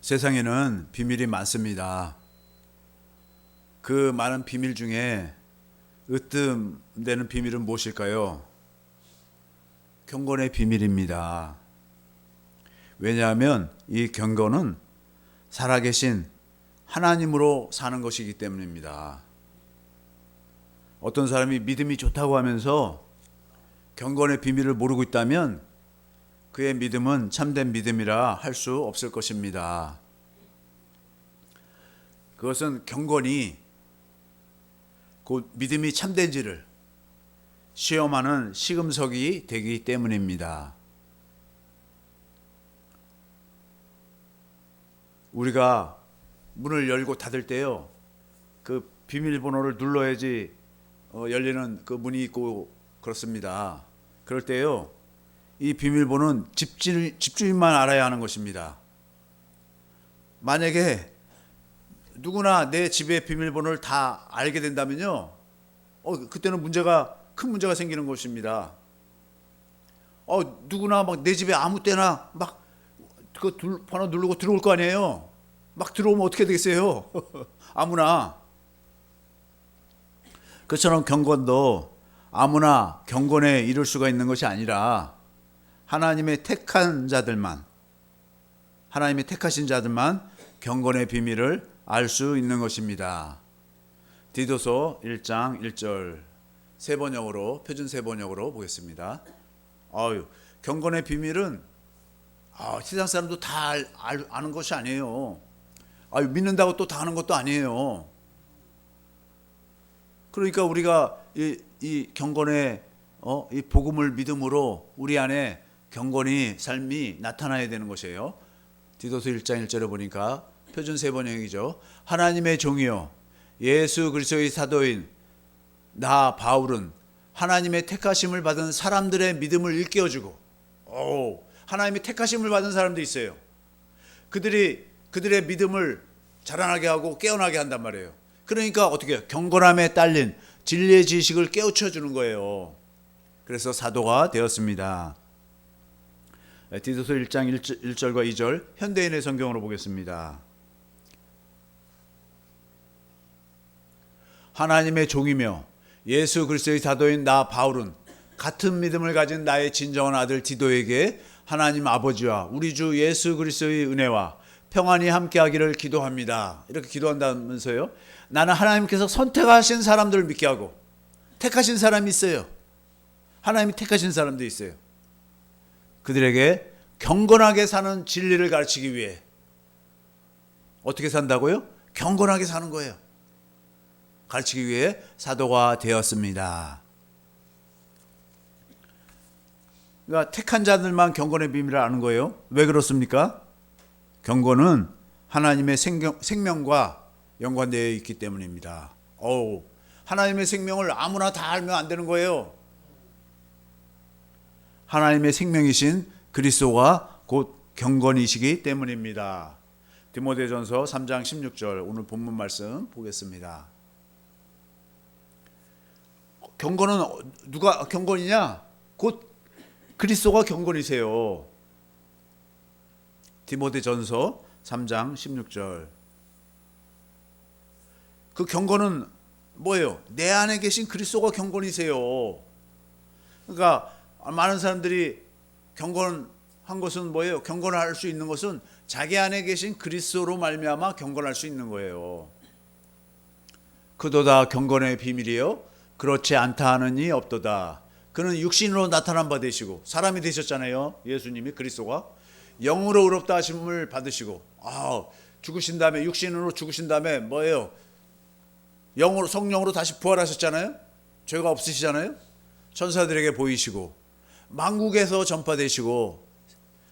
세상에는 비밀이 많습니다. 그 많은 비밀 중에 으뜸되는 비밀은 무엇일까요? 경건의 비밀입니다. 왜냐하면 이 경건은 살아계신 하나님으로 사는 것이기 때문입니다. 어떤 사람이 믿음이 좋다고 하면서 경건의 비밀을 모르고 있다면 그의 믿음은 참된 믿음이라 할 수 없을 것입니다. 그것은 경건이 곧 믿음이 참된지를 시험하는 시금석이 되기 때문입니다. 우리가 문을 열고 닫을 때요, 그 비밀번호를 눌러야지 열리는 그 문이 있고 그렇습니다. 그럴 때요, 이 비밀번호는 집주인만 알아야 하는 것입니다. 만약에 누구나 내 집의 비밀번호를 다 알게 된다면요, 그때는 큰 문제가 생기는 것입니다. 누구나 막 내 집에 아무 때나 막 그 번호 누르고 들어올 거 아니에요. 막 들어오면 어떻게 되겠어요? 아무나. 그처럼 경건도 아무나 경건에 이룰 수가 있는 것이 아니라 하나님의 택하신 자들만 경건의 비밀을 알 수 있는 것입니다. 디도서 1장 1절 표준 세번역으로 보겠습니다. 경건의 비밀은 세상 사람도 다 아는 것이 아니에요. 믿는다고 또 다 아는 것도 아니에요. 그러니까 우리가 이 경건의 이 복음을 믿음으로 우리 안에 경건이 삶이 나타나야 되는 것이에요. 디도서 1장 1절에 보니까 표준 세번역이죠. 하나님의 종이요 예수 그리스도의 사도인 나 바울은 하나님의 택하심을 받은 사람들의 믿음을 일깨워주고, 하나님의 택하심을 받은 사람도 있어요. 그들의 믿음을 자라나게 하고 깨어나게 한단 말이에요. 그러니까 어떻게 해요? 경건함에 딸린 진리의 지식을 깨우쳐 주는 거예요. 그래서 사도가 되었습니다. 디도서 1장 1절과 2절 현대인의 성경으로 보겠습니다. 하나님의 종이며 예수 그리스도의 사도인 나 바울은 같은 믿음을 가진 나의 진정한 아들 디도에게 하나님 아버지와 우리 주 예수 그리스도의 은혜와 평안이 함께하기를 기도합니다. 이렇게 기도한다면서요. 나는 하나님께서 선택하신 사람들을 믿게 하고, 택하신 사람이 있어요. 하나님이 택하신 사람도 있어요. 그들에게 경건하게 사는 진리를 가르치기 위해 어떻게 산다고요? 경건하게 사는 거예요. 가르치기 위해 사도가 되었습니다. 그러니까 택한 자들만 경건의 비밀을 아는 거예요. 왜 그렇습니까? 경건은 하나님의 생명과 연관되어 있기 때문입니다. 하나님의 생명을 아무나 다 알면 안 되는 거예요. 하나님의 생명이신 그리스도가 곧 경건이시기 때문입니다. 디모데전서 3장 16절 오늘 본문 말씀 보겠습니다. 경건은 누가 경건이냐? 곧 그리스도가 경건이세요. 디모데전서 3장 16절. 그 경건은 뭐예요? 내 안에 계신 그리스도가 경건이세요. 그러니까 많은 사람들이 경건한 것은 뭐예요? 경건할 수 있는 것은 자기 안에 계신 그리스도로 말미암아 경건할 수 있는 거예요. 그도다 경건의 비밀이요 그렇지 않다 하는 이 없도다. 그는 육신으로 나타난 바 되시고 사람이 되셨잖아요. 예수님이 그리스도가 영으로 의롭다 하심을 받으시고 죽으신 다음에 육신으로 죽으신 다음에 뭐예요? 영으로 성령으로 다시 부활하셨잖아요. 죄가 없으시잖아요. 천사들에게 보이시고 만국에서 전파되시고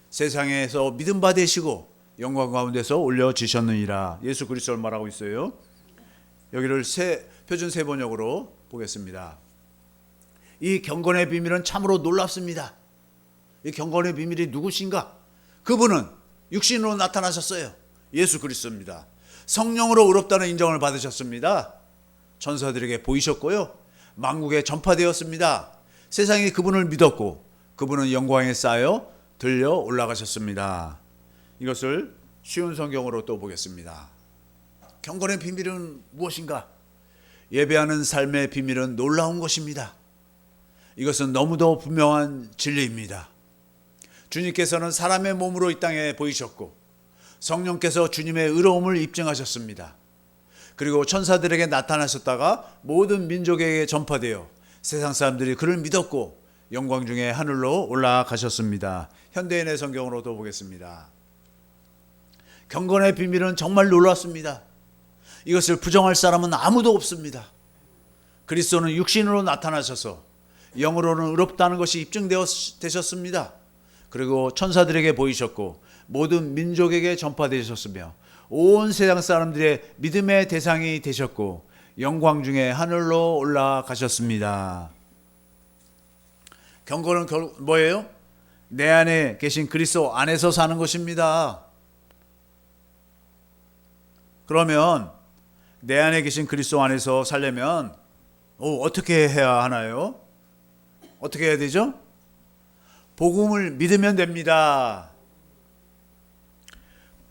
세상에서 믿음 받으시고 영광 가운데서 올려지셨느니라. 예수 그리스도를 말하고 있어요. 여기를 표준 세번역으로 보겠습니다. 이 경건의 비밀은 참으로 놀랍습니다. 이 경건의 비밀이 누구신가? 그분은 육신으로 나타나셨어요. 예수 그리스도입니다. 성령으로 의롭다는 인정을 받으셨습니다. 천사들에게 보이셨고요. 만국에 전파되었습니다. 세상이 그분을 믿었고 그분은 영광에 쌓여 들려 올라가셨습니다. 이것을 쉬운 성경으로 또 보겠습니다. 경건의 비밀은 무엇인가? 예배하는 삶의 비밀은 놀라운 것입니다. 이것은 너무도 분명한 진리입니다. 주님께서는 사람의 몸으로 이 땅에 보이셨고 성령께서 주님의 의로움을 입증하셨습니다. 그리고 천사들에게 나타나셨다가 모든 민족에게 전파되어 세상 사람들이 그를 믿었고 영광 중에 하늘로 올라가셨습니다. 현대인의 성경으로도 보겠습니다. 경건의 비밀은 정말 놀랐습니다. 이것을 부정할 사람은 아무도 없습니다. 그리스도는 육신으로 나타나셔서 영으로는 의롭다는 것이 입증되셨습니다. 그리고 천사들에게 보이셨고 모든 민족에게 전파되셨으며 온 세상 사람들의 믿음의 대상이 되셨고 영광 중에 하늘로 올라가셨습니다. 경건은 뭐예요? 내 안에 계신 그리스도 안에서 사는 것입니다. 그러면 내 안에 계신 그리스도 안에서 살려면 어떻게 해야 하나요? 어떻게 해야 되죠? 복음을 믿으면 됩니다.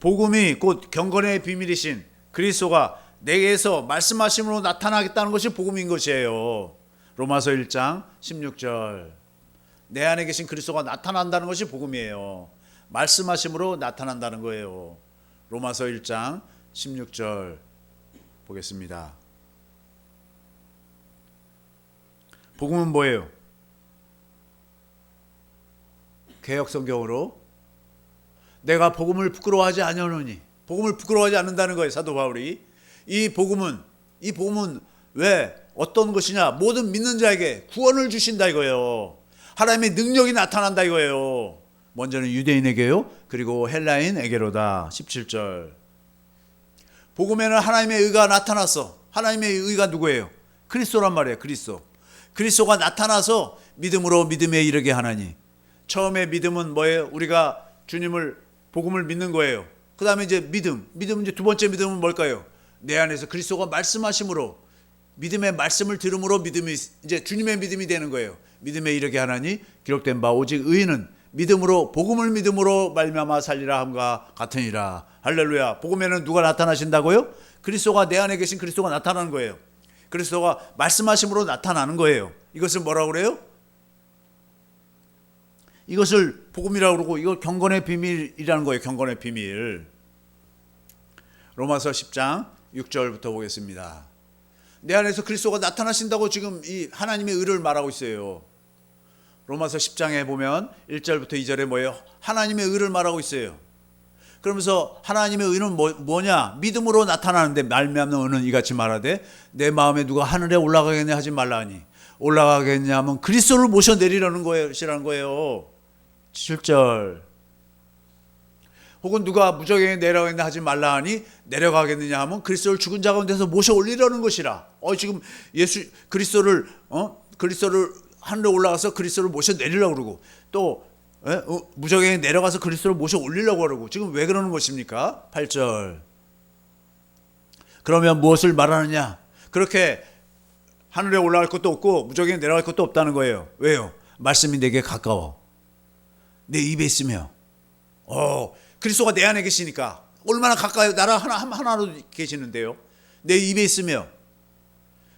복음이 곧 경건의 비밀이신 그리스도가 내게서 말씀하심으로 나타나겠다는 것이 복음인 것이에요. 로마서 1장 16절. 내 안에 계신 그리스도가 나타난다는 것이 복음이에요. 말씀하심으로 나타난다는 거예요. 로마서 1장 16절 보겠습니다. 복음은 뭐예요? 개역성경으로 내가 복음을 부끄러워하지 아니하노니, 복음을 부끄러워하지 않는다는 거예요. 사도 바울이. 이 복음은 왜 어떤 것이냐? 모든 믿는 자에게 구원을 주신다 이거예요. 하나님의 능력이 나타난다 이거예요. 먼저는 유대인에게요, 그리고 헬라인에게로다. 17절. 복음에는 하나님의 의가 나타났어. 하나님의 의가 누구예요? 그리스도란 말이에요. 그리스도가 나타나서 믿음으로 믿음에 이르게 하나니. 처음에 믿음은 뭐예요? 우리가 주님을 복음을 믿는 거예요. 그 다음에 이제 믿음 이제 두 번째 믿음은 뭘까요? 내 안에서 그리스도가 말씀하심으로 믿음의 말씀을 들음으로 믿음이 이제 주님의 믿음이 되는 거예요. 믿음에 이르게 하나니 기록된 바 오직 의인은 믿음으로 복음을 믿음으로 말미암아 살리라 함과 같으니라. 할렐루야. 복음에는 누가 나타나신다고요? 그리스도가 내 안에 계신 그리스도가 나타나는 거예요. 그리스도가 말씀하심으로 나타나는 거예요. 이것을 뭐라고 그래요? 이것을 복음이라고 그러고 이거 경건의 비밀이라는 거예요. 경건의 비밀. 로마서 10장 6절부터 보겠습니다. 내 안에서 그리스도가 나타나신다고 지금 이 하나님의 의를 말하고 있어요. 로마서 10장에 보면 1절부터 2절에 뭐예요? 하나님의 의를 말하고 있어요. 그러면서 하나님의 의는 뭐냐? 믿음으로 나타나는데 말미암는 의는 이같이 말하되 내 마음에 누가 하늘에 올라가겠냐 하지 말라니. 올라가겠냐 하면 그리스도를 모셔 내리려는 것이라는 거예요. 7절. 혹은 누가 무적행에 내려가겠냐 하지 말라 하니 내려가겠느냐 하면 그리스도를 죽은 자 가운데서 모셔 올리려는 것이라. 지금 그리스도를 하늘에 올라가서 그리스도를 모셔 내리려고 그러고 또 무적행에 내려가서 그리스도를 모셔 올리려고 그러고 지금 왜 그러는 것입니까? 8절. 그러면 무엇을 말하느냐? 그렇게 하늘에 올라갈 것도 없고 무적행에 내려갈 것도 없다는 거예요. 왜요? 말씀이 내게 가까워. 내 입에 있으며 그리스도가 내 안에 계시니까 얼마나 가까워요. 나랑 하나로 계시는데요. 내 입에 있으며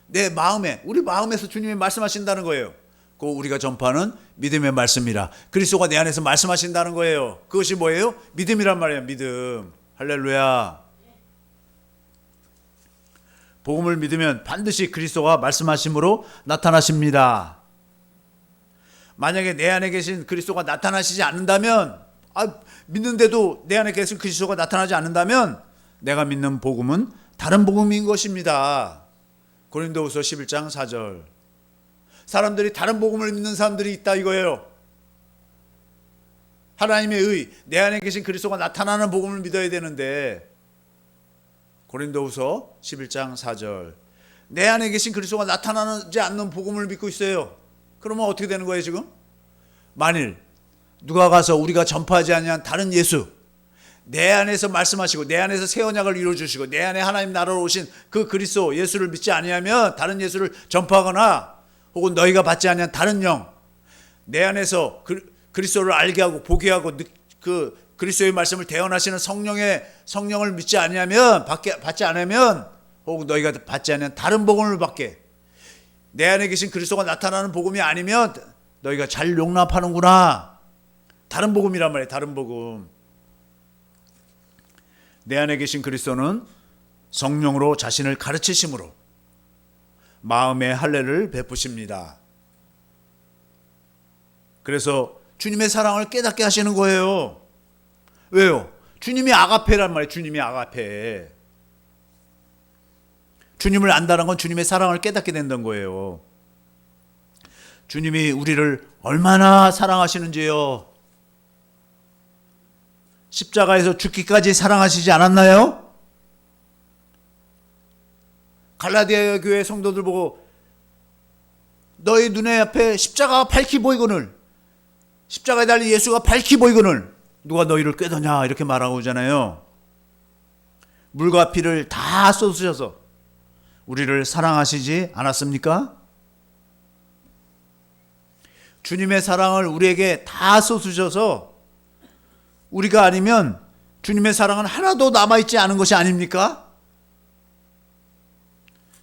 내 마음에, 우리 마음에서 주님이 말씀하신다는 거예요. 그 우리가 전파하는 믿음의 말씀이라. 그리스도가 내 안에서 말씀하신다는 거예요. 그것이 뭐예요? 믿음이란 말이에요. 믿음. 할렐루야. 복음을 믿으면 반드시 그리스도가 말씀하심으로 나타나십니다. 만약에 내 안에 계신 그리스도가 나타나시지 않는다면, 믿는데도 내 안에 계신 그리스도가 나타나지 않는다면 내가 믿는 복음은 다른 복음인 것입니다. 고린도후서 11장 4절. 사람들이 다른 복음을 믿는 사람들이 있다 이거예요. 하나님의 의, 내 안에 계신 그리스도가 나타나는 복음을 믿어야 되는데 고린도후서 11장 4절. 내 안에 계신 그리스도가 나타나지 않는 복음을 믿고 있어요. 그러면 어떻게 되는 거예요 지금? 만일 누가 가서 우리가 전파하지 아니한 다른 예수, 내 안에서 말씀하시고 내 안에서 새 언약을 이루어주시고 내 안에 하나님 나라로 오신 그 그리스도 예수를 믿지 아니하면 다른 예수를 전파하거나 혹은 너희가 받지 아니한 다른 영, 내 안에서 그리스도를 알게 하고 보게 하고 그리스도의 말씀을 대언하시는 성령을 믿지 아니하면 받지 않으면, 혹은 너희가 받지 않으면 다른 복음을 받게, 내 안에 계신 그리스도가 나타나는 복음이 아니면 너희가 잘 용납하는구나. 다른 복음이란 말이에요. 다른 복음. 내 안에 계신 그리스도는 성령으로 자신을 가르치심으로 마음의 할례를 베푸십니다. 그래서 주님의 사랑을 깨닫게 하시는 거예요. 왜요? 주님이 아가페란 말이에요. 주님이 아가페. 주님을 안다는 건 주님의 사랑을 깨닫게 된다는 거예요. 주님이 우리를 얼마나 사랑하시는지요. 십자가에서 죽기까지 사랑하시지 않았나요? 갈라디아 교회 성도들 보고 너희 눈에 앞에 십자가가 밝히 보이거늘, 십자가에 달린 예수가 밝히 보이거늘 누가 너희를 꾀더냐 이렇게 말하고 오잖아요. 물과 피를 다 쏟으셔서 우리를 사랑하시지 않았습니까? 주님의 사랑을 우리에게 다 쏟으셔서 우리가 아니면 주님의 사랑은 하나도 남아있지 않은 것이 아닙니까?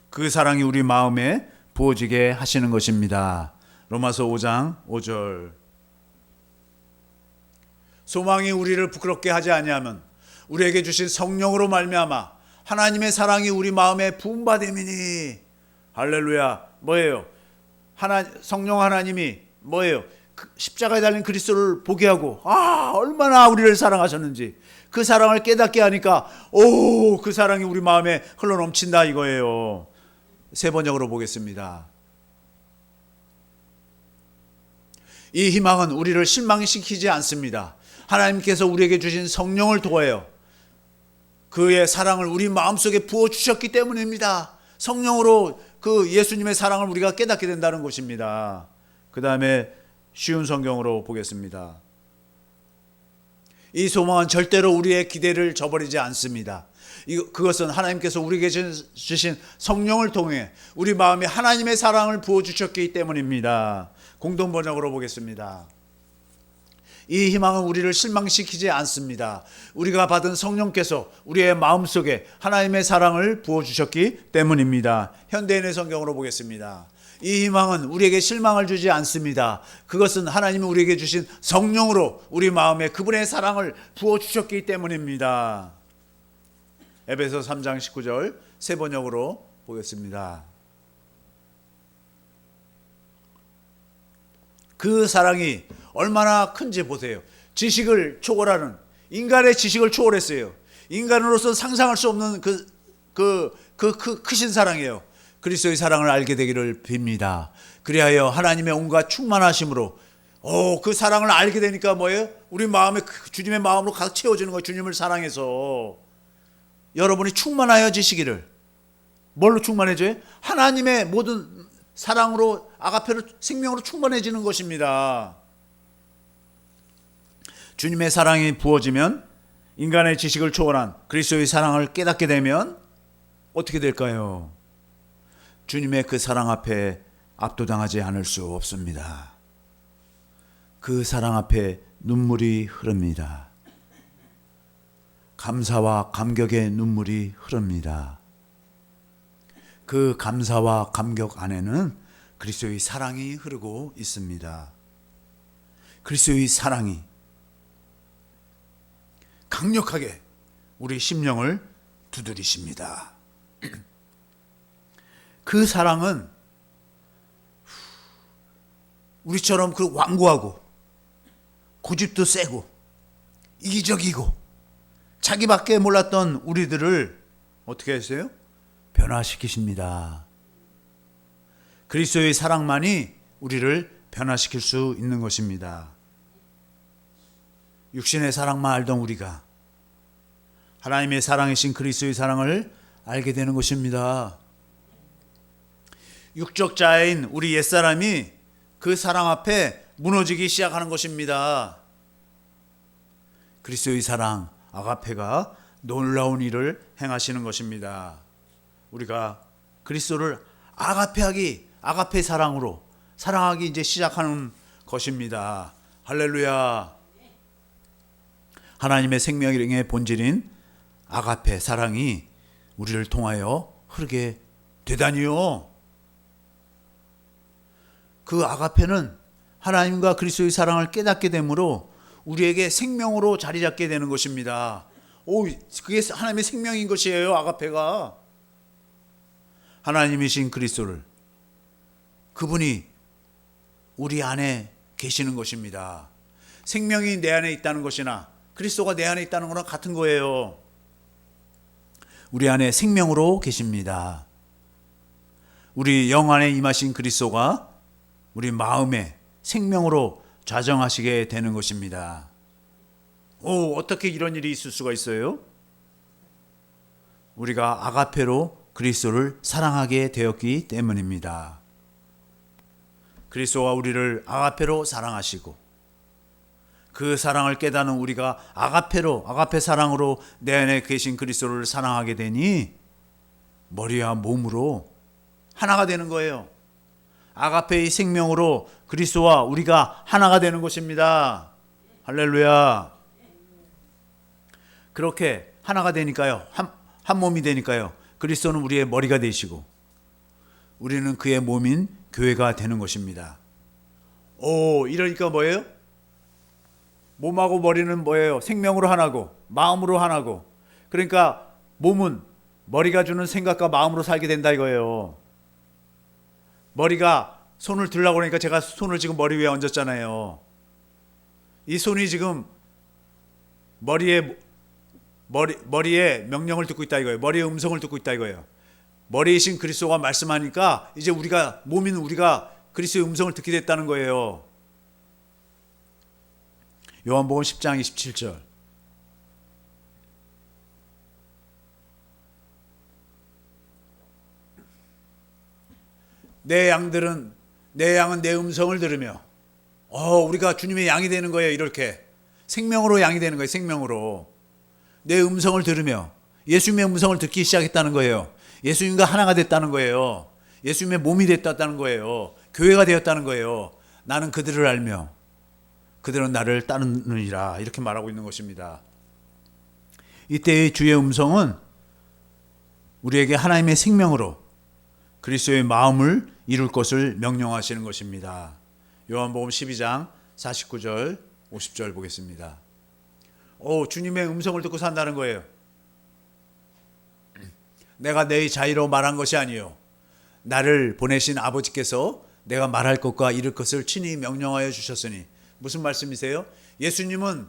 그 사랑이 우리 마음에 부어지게 하시는 것입니다. 로마서 5장 5절. 소망이 우리를 부끄럽게 하지 아니하면 우리에게 주신 성령으로 말미암아 하나님의 사랑이 우리 마음에 부음받음이니. 할렐루야. 뭐예요? 성령 하나님이 뭐예요? 십자가에 달린 그리스도를 보게 하고 얼마나 우리를 사랑하셨는지 그 사랑을 깨닫게 하니까 그 사랑이 우리 마음에 흘러넘친다 이거예요. 세 번역으로 보겠습니다. 이 희망은 우리를 실망시키지 않습니다. 하나님께서 우리에게 주신 성령을 통하여 그의 사랑을 우리 마음속에 부어주셨기 때문입니다. 성령으로 그 예수님의 사랑을 우리가 깨닫게 된다는 것입니다. 그 다음에 쉬운 성경으로 보겠습니다. 이 소망은 절대로 우리의 기대를 저버리지 않습니다. 그것은 하나님께서 우리에게 주신 성령을 통해 우리 마음에 하나님의 사랑을 부어주셨기 때문입니다. 공동번역으로 보겠습니다. 이 희망은 우리를 실망시키지 않습니다. 우리가 받은 성령께서 우리의 마음속에 하나님의 사랑을 부어주셨기 때문입니다. 현대인의 성경으로 보겠습니다. 이 희망은 우리에게 실망을 주지 않습니다. 그것은 하나님이 우리에게 주신 성령으로 우리 마음에 그분의 사랑을 부어주셨기 때문입니다. 에베소 3장 19절 세 번역으로 보겠습니다. 그 사랑이 얼마나 큰지 보세요. 지식을 초월하는, 인간의 지식을 초월했어요. 인간으로서 상상할 수 없는 크신 사랑이에요. 그리스도의 사랑을 알게 되기를 빕니다. 그리하여 하나님의 온갖 충만하심으로 그 사랑을 알게 되니까 뭐예요? 우리 마음에 주님의 마음으로 가득 채워지는 거예요. 주님을 사랑해서 여러분이 충만하여지시기를. 뭘로 충만해져요? 하나님의 모든 사랑으로, 아가페로, 생명으로 충만해지는 것입니다. 주님의 사랑이 부어지면, 인간의 지식을 초월한 그리스도의 사랑을 깨닫게 되면 어떻게 될까요? 주님의 그 사랑 앞에 압도당하지 않을 수 없습니다. 그 사랑 앞에 눈물이 흐릅니다. 감사와 감격의 눈물이 흐릅니다. 그 감사와 감격 안에는 그리스도의 사랑이 흐르고 있습니다. 그리스도의 사랑이 강력하게 우리 심령을 두드리십니다. 그 사랑은 우리처럼 그 완고하고 고집도 세고 이기적이고 자기밖에 몰랐던 우리들을 어떻게 했어요? 변화시키십니다. 그리스도의 사랑만이 우리를 변화시킬 수 있는 것입니다. 육신의 사랑만 알던 우리가 하나님의 사랑이신 그리스도의 사랑을 알게 되는 것입니다. 육적자인 우리 옛사람이 그 사랑 앞에 무너지기 시작하는 것입니다. 그리스도의 사랑, 아가페가 놀라운 일을 행하시는 것입니다. 우리가 그리스도를 아가페 사랑으로 사랑하기 이제 시작하는 것입니다. 할렐루야. 하나님의 생명의 본질인 아가페 사랑이 우리를 통하여 흐르게 되다니요. 그 아가페는 하나님과 그리스도의 사랑을 깨닫게 되므로 우리에게 생명으로 자리 잡게 되는 것입니다. 그게 하나님의 생명인 것이에요. 아가페가 하나님이신 그리스도를, 그분이 우리 안에 계시는 것입니다. 생명이 내 안에 있다는 것이나 그리스도가 내 안에 있다는 거랑 같은 거예요. 우리 안에 생명으로 계십니다. 우리 영 안에 임하신 그리스도가 우리 마음에 생명으로 좌정하시게 되는 것입니다. 어떻게 이런 일이 있을 수가 있어요? 우리가 아가페로 그리스도를 사랑하게 되었기 때문입니다. 그리스도가 우리를 아가페로 사랑하시고 그 사랑을 깨닫는 우리가 아가페 사랑으로 내 안에 계신 그리스도를 사랑하게 되니 머리와 몸으로 하나가 되는 거예요. 아가페의 생명으로 그리스도와 우리가 하나가 되는 것입니다. 할렐루야. 그렇게 하나가 되니까요. 한 몸이 되니까요. 그리스도는 우리의 머리가 되시고 우리는 그의 몸인 교회가 되는 것입니다. 이러니까 뭐예요? 몸하고 머리는 뭐예요? 생명으로 하나고 마음으로 하나고, 그러니까 몸은 머리가 주는 생각과 마음으로 살게 된다 이거예요. 머리가 손을 들라고 그러니까 제가 손을 지금 머리 위에 얹었잖아요. 이 손이 지금 머리에 명령을 듣고 있다 이거예요. 머리의 음성을 듣고 있다 이거예요. 머리이신 그리스도가 말씀하니까 이제 몸인 우리가 그리스도의 음성을 듣게 됐다는 거예요. 요한복음 10장 27절. 내 양은 내 음성을 들으며, 우리가 주님의 양이 되는 거예요. 이렇게 생명으로 양이 되는 거예요. 생명으로 내 음성을 들으며 예수님의 음성을 듣기 시작했다는 거예요. 예수님과 하나가 됐다는 거예요. 예수님의 몸이 됐다는 거예요. 교회가 되었다는 거예요. 나는 그들을 알며 그들은 나를 따르느니라, 이렇게 말하고 있는 것입니다. 이때의 주의 음성은 우리에게 하나님의 생명으로 그리스도의 마음을 이룰 것을 명령하시는 것입니다. 요한복음 12장 49절 50절 보겠습니다. 주님의 음성을 듣고 산다는 거예요. 내가 내 자의로 말한 것이 아니요 나를 보내신 아버지께서 내가 말할 것과 이룰 것을 친히 명령하여 주셨으니. 무슨 말씀이세요? 예수님의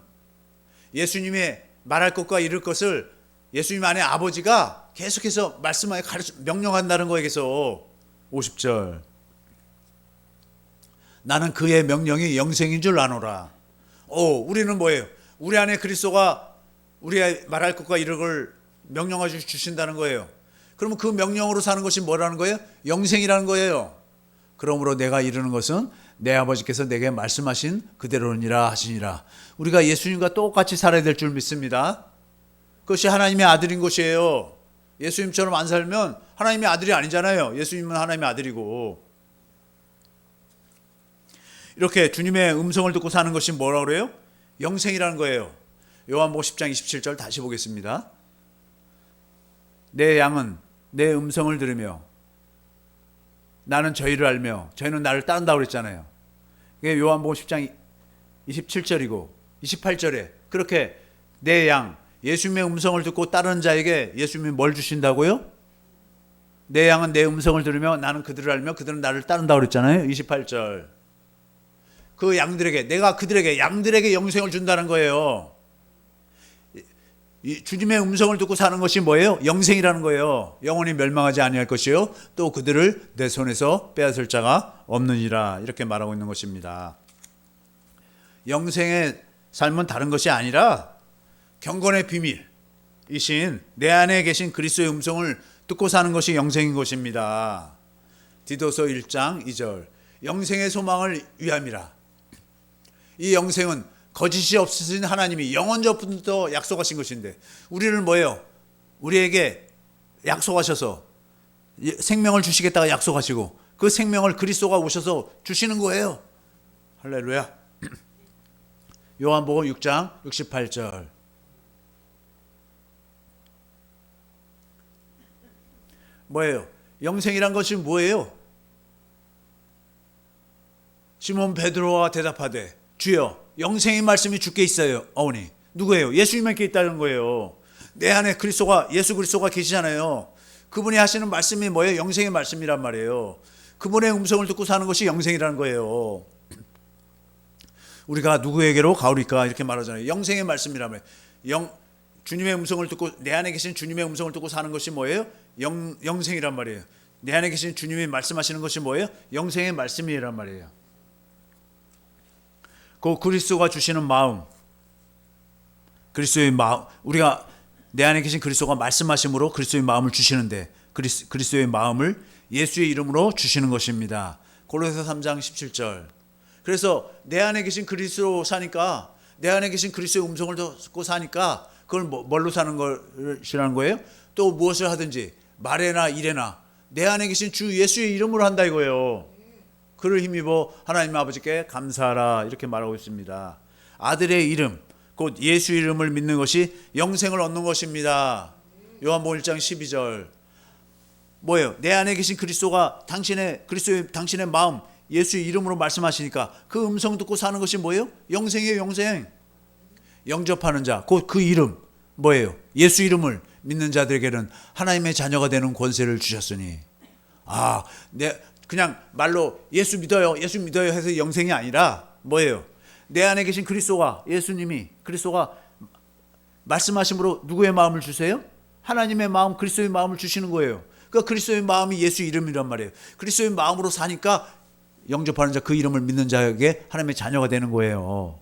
말할 것과 이룰 것을 예수님 안에 아버지가 계속해서 말씀하여 명령한다는 거예요. 계속 50절. 나는 그의 명령이 영생인 줄 아노라. 우리는 뭐예요? 우리 안에 그리스도가 우리의 말할 것과 이룰 걸 명령하여 주신다는 거예요. 그러면 그 명령으로 사는 것이 뭐라는 거예요? 영생이라는 거예요. 그러므로 내가 이루는 것은 내 아버지께서 내게 말씀하신 그대로니라 하시니라. 우리가 예수님과 똑같이 살아야 될 줄 믿습니다. 그것이 하나님의 아들인 것이에요. 예수님처럼 안 살면 하나님의 아들이 아니잖아요. 예수님은 하나님의 아들이고. 이렇게 주님의 음성을 듣고 사는 것이 뭐라고 그래요? 영생이라는 거예요. 요한복음 10장 27절 다시 보겠습니다. 내 양은 내 음성을 들으며 나는 저희를 알며 저희는 나를 따른다고 그랬잖아요. 이게 요한복음 10장 27절이고 28절에 그렇게 내 양, 예수님의 음성을 듣고 따르는 자에게 예수님이 뭘 주신다고요? 내 양은 내 음성을 들으며 나는 그들을 알며 그들은 나를 따른다고 그랬잖아요. 28절. 그 양들에게, 내가 그들에게, 양들에게 영생을 준다는 거예요. 주님의 음성을 듣고 사는 것이 뭐예요? 영생이라는 거예요. 영원히 멸망하지 아니할 것이요 또 그들을 내 손에서 빼앗을 자가 없느니라, 이렇게 말하고 있는 것입니다. 영생의 삶은 다른 것이 아니라 경건의 비밀이신 내 안에 계신 그리스도의 음성을 듣고 사는 것이 영생인 것입니다. 디도서 1장 2절. 영생의 소망을 위함이라. 이 영생은 거짓이 없으신 하나님이 영원전부터 약속하신 것인데, 우리는 뭐예요? 우리에게 약속하셔서 생명을 주시겠다가 약속하시고 그 생명을 그리스도가 오셔서 주시는 거예요. 할렐루야. 요한복음 6장 68절. 뭐예요? 영생이란 것이 뭐예요? 시몬 베드로가 대답하되 주여 영생의 말씀이 주께 있어요. 어머니 누구예요? 예수님께 있다는 거예요. 내 안에 그리스도가 예수 그리스도가 계시잖아요. 그분이 하시는 말씀이 뭐예요? 영생의 말씀이란 말이에요. 그분의 음성을 듣고 사는 것이 영생이라는 거예요. 우리가 누구에게로 가오리까 이렇게 말하잖아요. 영생의 말씀이라며. 주님의 음성을 듣고 내 안에 계신 주님의 음성을 듣고 사는 것이 뭐예요? 영생이란 말이에요. 내 안에 계신 주님이 말씀하시는 것이 뭐예요? 영생의 말씀이란 말이에요. 그 그리스도가 주시는 마음, 그리스도의 마음, 우리가 내 안에 계신 그리스도가 말씀하심으로 그리스도의 마음을 주시는데 그리스도의 마음을 예수의 이름으로 주시는 것입니다. 고린도서 3장 17절. 그래서 내 안에 계신 그리스도 사니까, 내 안에 계신 그리스도의 음성을 듣고 사니까 그걸 뭘로 사는 것이라는 거예요? 또 무엇을 하든지 말에나 일에나 내 안에 계신 주 예수의 이름으로 한다 이거예요. 그를 힘입어 하나님 아버지께 감사하라 이렇게 말하고 있습니다. 아들의 이름 곧 예수 이름을 믿는 것이 영생을 얻는 것입니다. 요한복음 1장 12절. 뭐예요? 내 안에 계신 그리스도가 당신의 마음 예수의 이름으로 말씀하시니까 그 음성 듣고 사는 것이 뭐예요? 영생이에요. 영생. 영접하는 자 곧 그 이름 뭐예요? 예수 이름을 믿는 자들에게는 하나님의 자녀가 되는 권세를 주셨으니 그냥 말로 예수 믿어요 해서 영생이 아니라 뭐예요? 내 안에 계신 그리스도가 그리스도가 말씀하심으로 누구의 마음을 주세요? 하나님의 마음, 그리스도의 마음을 주시는 거예요. 그러니까 그리스도의 마음이 예수 이름이란 말이에요. 그리스도의 마음으로 사니까 영접하는 자, 그 이름을 믿는 자에게 하나님의 자녀가 되는 거예요.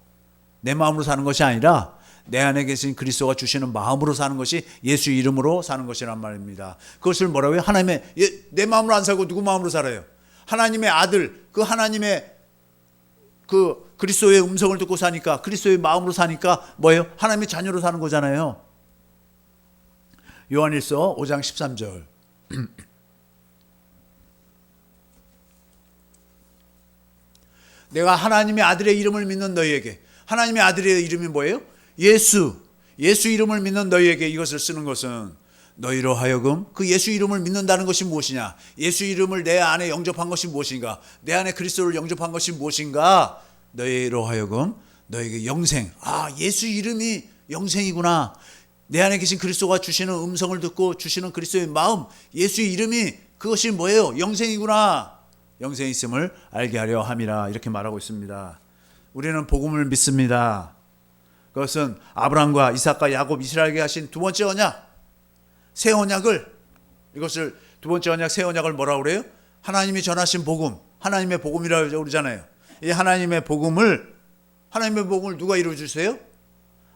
내 마음으로 사는 것이 아니라 내 안에 계신 그리스도가 주시는 마음으로 사는 것이 예수 이름으로 사는 것이란 말입니다. 그것을 뭐라고요? 내 마음으로 안 살고 누구 마음으로 살아요? 하나님의 아들, 하나님의 그리스도의 음성을 듣고 사니까, 그리스도의 마음으로 사니까 뭐예요? 하나님의 자녀로 사는 거잖아요. 요한일서 5장 13절. 내가 하나님의 아들의 이름을 믿는 너희에게, 하나님의 아들의 이름이 뭐예요? 예수 이름을 믿는 너희에게 이것을 쓰는 것은 너희로 하여금 그 예수 이름을 믿는다는 것이 무엇이냐? 예수 이름을 내 안에 영접한 것이 무엇인가? 내 안에 그리스도를 영접한 것이 무엇인가? 너희로 하여금 너에게 영생. 예수 이름이 영생이구나. 내 안에 계신 그리스도가 주시는 음성을 듣고 주시는 그리스도의 마음, 예수의 이름이 그것이 뭐예요? 영생이구나. 영생이 있음을 알게 하려 함이라 이렇게 말하고 있습니다. 우리는 복음을 믿습니다. 그것은 아브라함과 이삭과 야곱, 이스라엘에게 하신 두 번째 언약, 새 언약을, 이것을 두 번째 언약, 새 언약을 뭐라고 그래요? 하나님이 전하신 복음, 하나님의 복음이라고 그러잖아요. 이 하나님의 복음을 누가 이루어 주세요?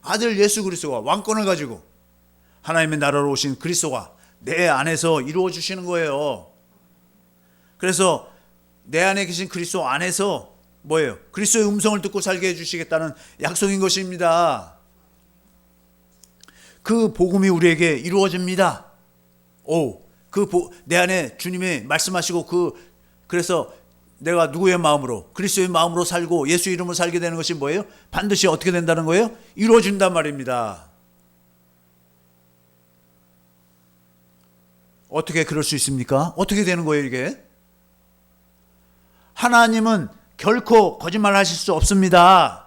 아들 예수 그리스도가 왕권을 가지고 하나님의 나라로 오신 그리스도가 내 안에서 이루어 주시는 거예요. 그래서 내 안에 계신 그리스도 안에서 뭐예요? 그리스도의 음성을 듣고 살게 해주시겠다는 약속인 것입니다. 그 복음이 우리에게 이루어집니다. 내 안에 주님이 말씀하시고 그래서 내가 누구의 마음으로, 그리스도의 마음으로 살고 예수 이름으로 살게 되는 것이 뭐예요? 반드시 어떻게 된다는 거예요? 이루어진단 말입니다. 어떻게 그럴 수 있습니까? 어떻게 되는 거예요 이게? 하나님은 결코 거짓말 하실 수 없습니다.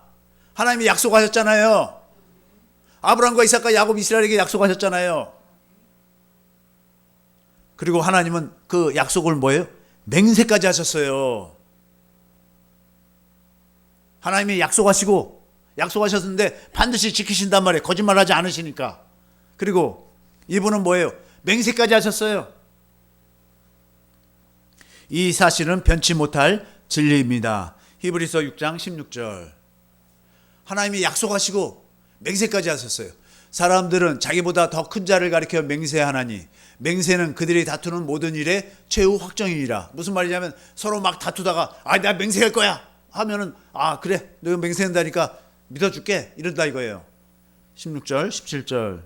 하나님이 약속하셨잖아요. 아브라함과 이삭과 야곱, 이스라엘에게 약속하셨잖아요. 그리고 하나님은 그 약속을 뭐예요? 맹세까지 하셨어요. 하나님이 약속하셨는데 반드시 지키신단 말이에요. 거짓말하지 않으시니까. 그리고 이분은 뭐예요? 맹세까지 하셨어요. 이 사실은 변치 못할 진리입니다. 히브리서 6장 16절. 하나님이 약속하시고 맹세까지 하셨어요. 사람들은 자기보다 더 큰 자를 가리켜 맹세하나니 맹세는 그들이 다투는 모든 일의 최후 확정이니라. 무슨 말이냐면 서로 막 다투다가 내가 맹세할 거야 하면은 그래 너가 맹세한다니까 믿어줄게 이런다 이거예요. 16절 17절.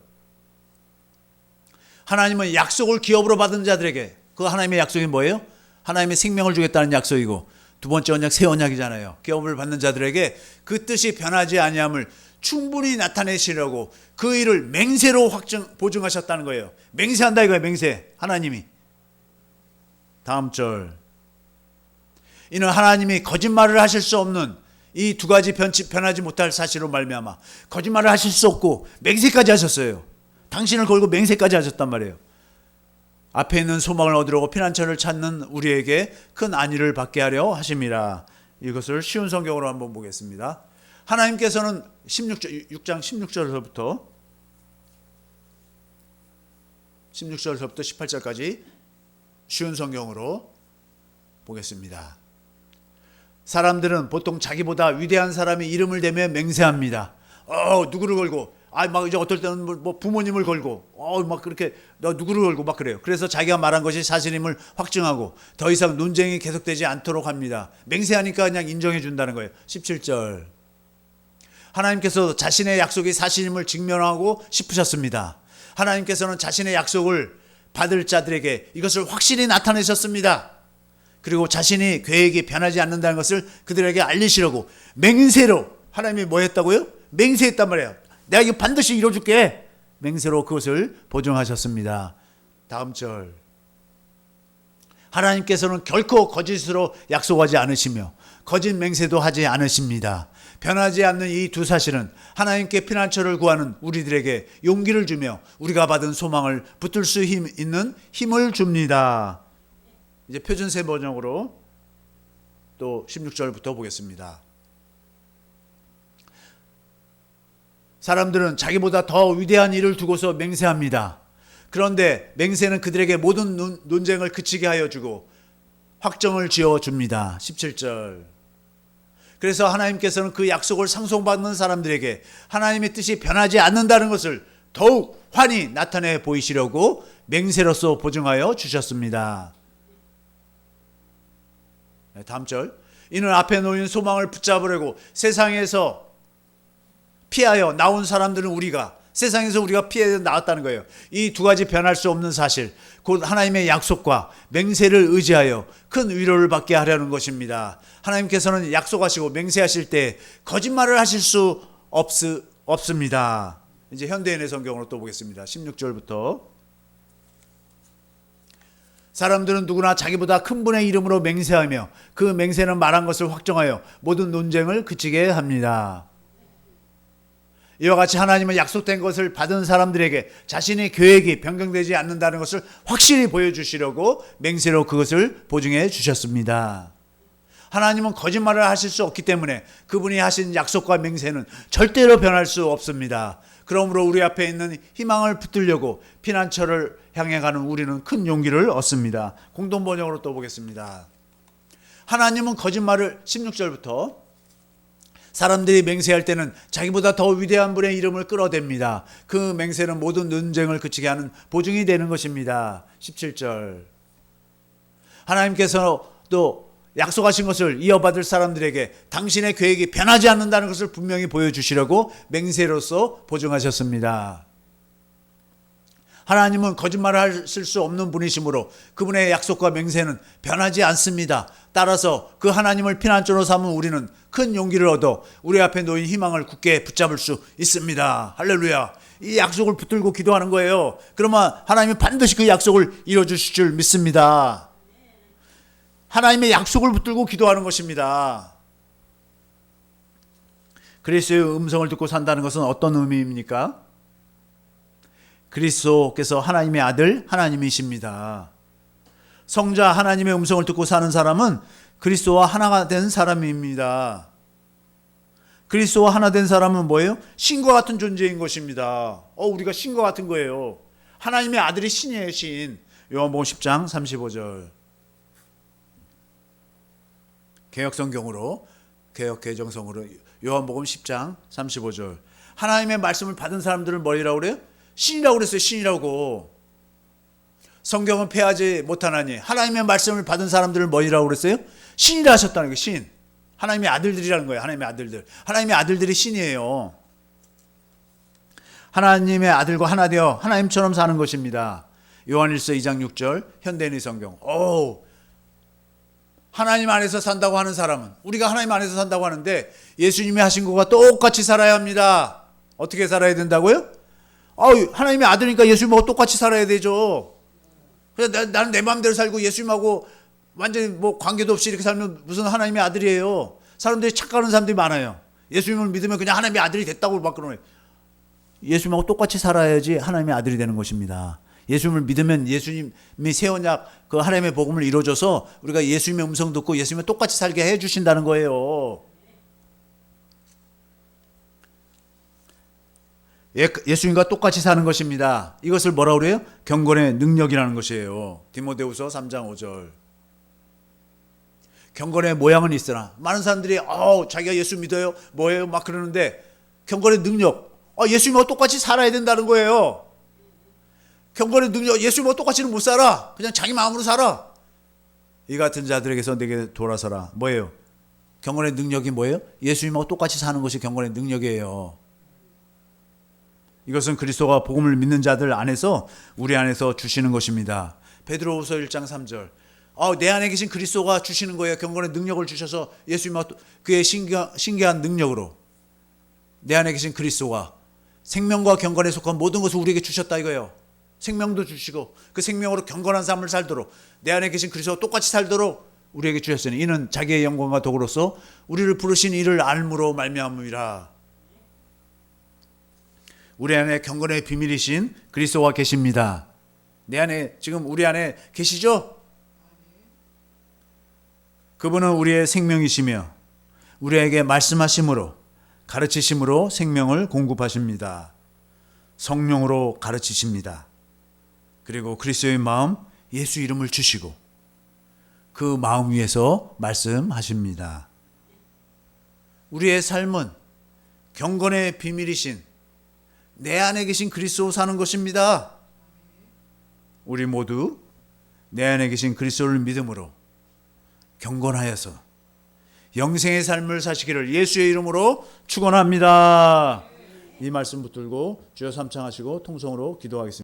하나님은 약속을 기업으로 받은 자들에게, 그 하나님의 약속이 뭐예요? 하나님의 생명을 주겠다는 약속이고, 두 번째 언약 새 언약이잖아요. 기업을 받는 자들에게 그 뜻이 변하지 아니함을 충분히 나타내시려고 그 일을 맹세로 보증하셨다는 거예요. 맹세한다 이거예요. 맹세. 하나님이 다음 절. 이는 하나님이 거짓말을 하실 수 없는 이 두 가지 변하지 못할 사실로 말미암아 거짓말을 하실 수 없고 맹세까지 하셨어요. 당신을 걸고 맹세까지 하셨단 말이에요. 앞에 있는 소망을 얻으려고 피난처를 찾는 우리에게 큰 안위를 받게 하려 하심이라. 이것을 쉬운 성경으로 한번 보겠습니다. 하나님께서는 6장 16절부터 18절까지 쉬운 성경으로 보겠습니다. 사람들은 보통 자기보다 위대한 사람이 이름을 대며 맹세합니다. 누구를 걸고, 막 이제 어떨 때는 뭐 부모님을 걸고, 막 그렇게 너 누구를 걸고 막 그래요. 그래서 자기가 말한 것이 사실임을 확증하고 더 이상 논쟁이 계속되지 않도록 합니다. 맹세하니까 그냥 인정해 준다는 거예요. 17절. 하나님께서 자신의 약속이 사실임을 증명하고 싶으셨습니다. 하나님께서는 자신의 약속을 받을 자들에게 이것을 확실히 나타내셨습니다. 그리고 자신이 계획이 변하지 않는다는 것을 그들에게 알리시려고 맹세로, 하나님이 뭐 했다고요? 맹세했단 말이에요. 내가 이거 반드시 이뤄줄게. 맹세로 그것을 보증하셨습니다. 다음 절. 하나님께서는 결코 거짓으로 약속하지 않으시며 거짓 맹세도 하지 않으십니다. 변하지 않는 이 두 사실은 하나님께 피난처를 구하는 우리들에게 용기를 주며 우리가 받은 소망을 붙들 수 있는 힘을 줍니다. 이제 표준세 번역으로 또 16절부터 보겠습니다. 사람들은 자기보다 더 위대한 일을 두고서 맹세합니다. 그런데 맹세는 그들에게 모든 논쟁을 그치게 하여 주고 확정을 지어 줍니다. 17절. 그래서 하나님께서는 그 약속을 상속받는 사람들에게 하나님의 뜻이 변하지 않는다는 것을 더욱 환히 나타내 보이시려고 맹세로서 보증하여 주셨습니다. 다음 절. 이는 앞에 놓인 소망을 붙잡으려고 세상에서 피하여 나온 사람들은 우리가 피해 나왔다는 거예요. 이 두 가지 변할 수 없는 사실, 곧 하나님의 약속과 맹세를 의지하여 큰 위로를 받게 하려는 것입니다. 하나님께서는 약속하시고 맹세하실 때 거짓말을 하실 수 없습니다. 이제 현대인의 성경으로 또 보겠습니다. 16절부터. 사람들은 누구나 자기보다 큰 분의 이름으로 맹세하며 그 맹세는 말한 것을 확정하여 모든 논쟁을 그치게 합니다. 이와 같이 하나님은 약속된 것을 받은 사람들에게 자신의 계획이 변경되지 않는다는 것을 확실히 보여주시려고 맹세로 그것을 보증해 주셨습니다. 하나님은 거짓말을 하실 수 없기 때문에 그분이 하신 약속과 맹세는 절대로 변할 수 없습니다. 그러므로 우리 앞에 있는 희망을 붙들려고 피난처를 향해 가는 우리는 큰 용기를 얻습니다. 공동 번역으로 또 보겠습니다. 하나님은 거짓말을 16절부터 사람들이 맹세할 때는 자기보다 더 위대한 분의 이름을 끌어댑니다. 그 맹세는 모든 논쟁을 그치게 하는 보증이 되는 것입니다. 17절. 하나님께서 또 약속하신 것을 이어받을 사람들에게 당신의 계획이 변하지 않는다는 것을 분명히 보여주시려고 맹세로서 보증하셨습니다. 하나님은 거짓말을 하실 수 없는 분이시므로 그분의 약속과 맹세는 변하지 않습니다. 따라서 그 하나님을 피난처로 삼은 우리는 큰 용기를 얻어 우리 앞에 놓인 희망을 굳게 붙잡을 수 있습니다. 할렐루야. 이 약속을 붙들고 기도하는 거예요. 그러면 하나님이 반드시 그 약속을 이뤄주실 줄 믿습니다. 하나님의 약속을 붙들고 기도하는 것입니다. 그리스도의 음성을 듣고 산다는 것은 어떤 의미입니까? 그리스도께서 하나님의 아들, 하나님이십니다. 성자 하나님의 음성을 듣고 사는 사람은 그리스도와 하나가 된 사람입니다. 그리스도와 하나 된 사람은 뭐예요? 신과 같은 존재인 것입니다. 우리가 신과 같은 거예요. 하나님의 아들이 신이에요, 신. 요한복음 10장 35절. 개혁성경으로, 개혁개정성으로 요한복음 10장 35절. 하나님의 말씀을 받은 사람들을 뭐라고 그래요? 신이라고 그랬어요. 신이라고. 성경은 폐하지 못하나니 하나님의 말씀을 받은 사람들을 뭐라고 그랬어요? 신이라 하셨다는 거예요. 신. 하나님의 아들들이라는 거예요. 하나님의 아들들. 하나님의 아들들이 신이에요. 하나님의 아들과 하나 되어 하나님처럼 사는 것입니다. 요한일서 2장 6절 현대인의 성경. 하나님 안에서 산다고 하는 사람은, 우리가 하나님 안에서 산다고 하는데 예수님이 하신 것과 똑같이 살아야 합니다. 어떻게 살아야 된다고요? 하나님의 아들이니까 예수님하고 똑같이 살아야 되죠. 그냥 나는 내 마음대로 살고 예수님하고 완전히 뭐 관계도 없이 이렇게 살면 무슨 하나님의 아들이에요. 사람들이 착각하는 사람들이 많아요. 예수님을 믿으면 그냥 하나님의 아들이 됐다고 막 그러네. 예수님하고 똑같이 살아야지 하나님의 아들이 되는 것입니다. 예수님을 믿으면 예수님이 새 언약 그 하나님의 복음을 이루어줘서 우리가 예수님의 음성 듣고 예수님을 똑같이 살게 해주신다는 거예요. 예수님과 똑같이 사는 것입니다. 이것을 뭐라고 그래요? 경건의 능력이라는 것이에요. 디모데후서 3장 5절. 경건의 모양은 있으나 많은 사람들이 자기가 예수 믿어요 뭐예요 막 그러는데 경건의 능력 예수님하고 똑같이 살아야 된다는 거예요. 경건의 능력 예수님하고 똑같이는 못 살아. 그냥 자기 마음으로 살아. 이 같은 자들에게서 내게 돌아서라. 뭐예요? 경건의 능력이 뭐예요? 예수님하고 똑같이 사는 것이 경건의 능력이에요. 이것은 그리스도가 복음을 믿는 자들 안에서 우리 안에서 주시는 것입니다. 베드로후서 1장 3절. 내 안에 계신 그리스도가 주시는 거예요. 경건의 능력을 주셔서 예수님하고 그의 신기한 능력으로 내 안에 계신 그리스도가 생명과 경건에 속한 모든 것을 우리에게 주셨다 이거예요. 생명도 주시고 그 생명으로 경건한 삶을 살도록 내 안에 계신 그리스도와 똑같이 살도록 우리에게 주셨으니 이는 자기의 영광과 도구로서 우리를 부르신 이를 알므로 말미암음이라. 우리 안에 경건의 비밀이신 그리스도가 계십니다. 내 안에 지금 우리 안에 계시죠? 그분은 우리의 생명이시며 우리에게 말씀하심으로 가르치심으로 생명을 공급하십니다. 성령으로 가르치십니다. 그리고 그리스도의 마음 예수 이름을 주시고 그 마음 위에서 말씀하십니다. 우리의 삶은 경건의 비밀이신 내 안에 계신 그리스도 사는 것입니다. 우리 모두 내 안에 계신 그리스도를 믿음으로 경건하여서 영생의 삶을 사시기를 예수의 이름으로 축원합니다. 이 말씀 붙들고 주여 삼창하시고 통성으로 기도하겠습니다.